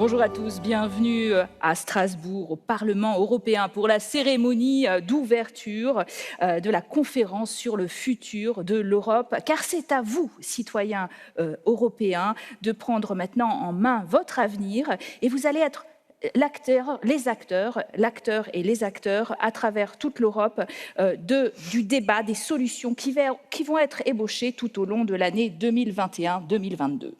Bonjour à tous, bienvenue à Strasbourg, au Parlement européen pour la cérémonie d'ouverture de la conférence sur le futur de l'Europe. Car c'est à vous, citoyens européens, de prendre maintenant en main votre avenir et vous allez être l'acteur et les acteurs à travers toute l'Europe du débat, des solutions qui vont être ébauchées tout au long de l'année 2021-2022.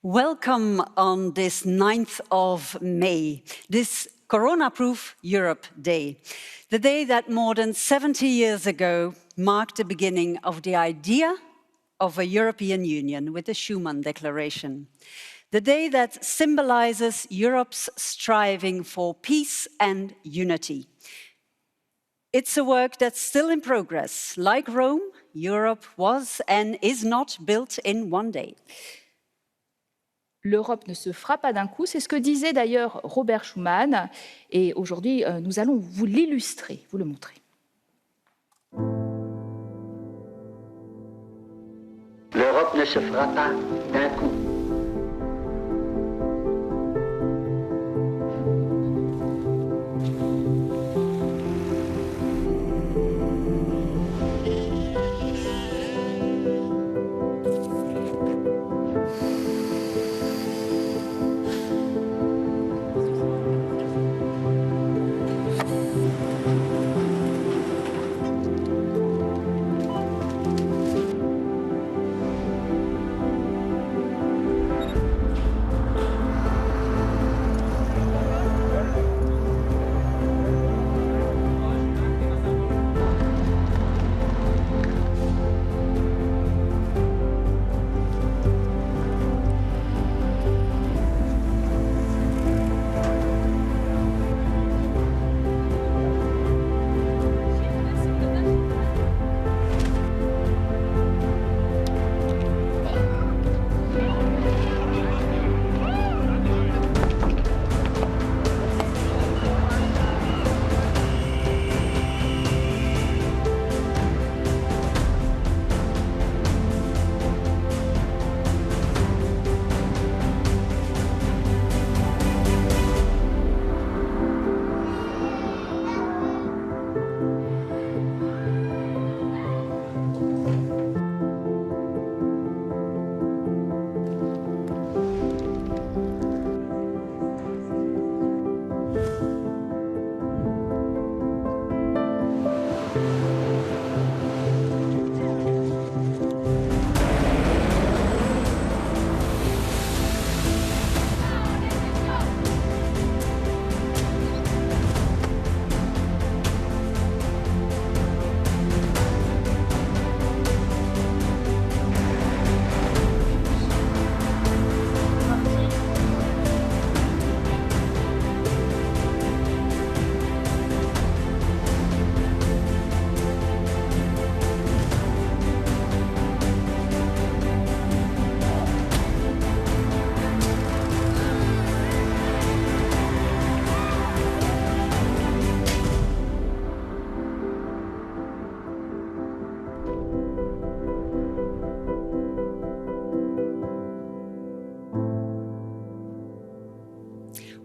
Welcome on this 9th of May, this Corona-Proof Europe Day, the day that more than 70 years ago marked the beginning of the idea of a European Union with the Schuman Declaration, the day that symbolizes Europe's striving for peace and unity. It's a work that's still in progress. Like Rome, Europe was and is not built in one day. L'Europe ne se fera pas d'un coup, c'est ce que disait d'ailleurs Robert Schuman. Et aujourd'hui, nous allons vous l'illustrer, vous le montrer. L'Europe ne se fera pas d'un coup.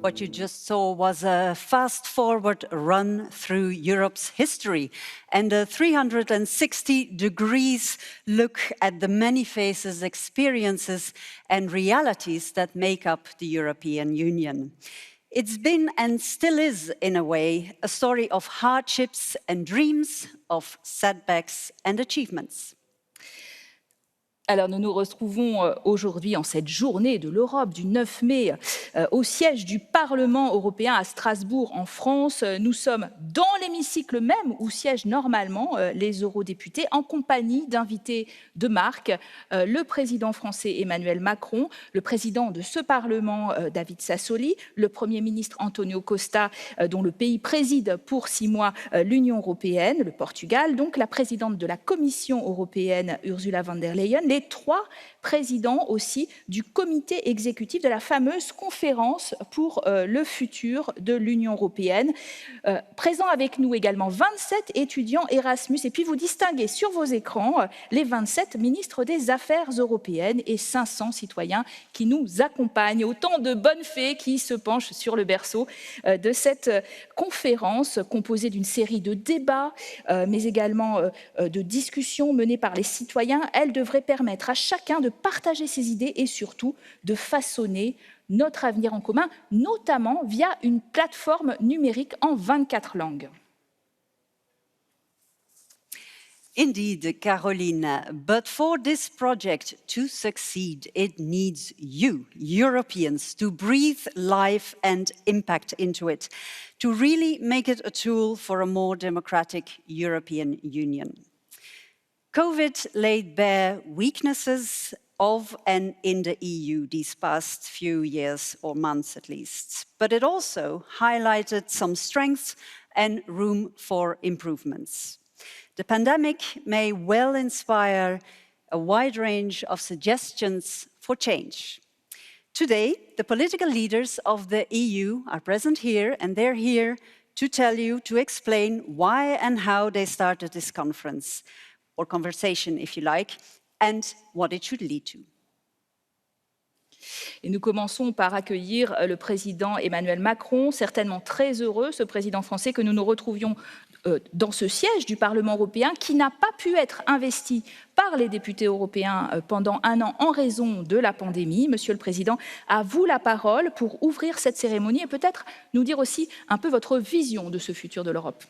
What you just saw was a fast-forward run through Europe's history and a 360-degree look at the many faces, experiences and realities that make up the European Union. It's been and still is, in a way, a story of hardships and dreams, of setbacks and achievements. Alors, nous nous retrouvons aujourd'hui en cette journée de l'Europe du 9 mai au siège du Parlement européen à Strasbourg, en France. Nous sommes dans l'hémicycle même où siègent normalement les eurodéputés en compagnie d'invités de marque, le président français Emmanuel Macron, le président de ce Parlement David Sassoli, le Premier ministre Antonio Costa, dont le pays préside pour 6 mois l'Union européenne, le Portugal, donc la présidente de la Commission européenne Ursula von der Leyen, les 3 présidents aussi du comité exécutif de la fameuse conférence pour le futur de l'Union européenne. Présents avec nous également 27 étudiants Erasmus. Et puis vous distinguez sur vos écrans les 27 ministres des Affaires européennes et 500 citoyens qui nous accompagnent. Autant de bonnes fées qui se penchent sur le berceau de cette conférence composée d'une série de débats, mais également de discussions menées par les citoyens. Elle devrait permettre à chacun de partager ses idées et surtout de façonner notre avenir en commun, notamment via une plateforme numérique en 24 langues. Indeed, Carolina, but for this project to succeed, it needs you, Europeans, to breathe life and impact into it, to really make it a tool for a more democratic European Union. COVID laid bare weaknesses of and in the EU these past few years or months at least, but it also highlighted some strengths and room for improvements. The pandemic may well inspire a wide range of suggestions for change. Today, the political leaders of the EU are present here, and they're here to tell you, to explain why and how they started this conference, or conversation if you like, and what it should lead to. Et nous commençons par accueillir le président Emmanuel Macron, certainement très heureux, ce président français, que nous nous retrouvions dans ce siège du Parlement européen qui n'a pas pu être investi par les députés européens pendant un an en raison de la pandémie. Monsieur le Président, à vous la parole pour ouvrir cette cérémonie et peut-être nous dire aussi un peu votre vision de ce futur de l'Europe.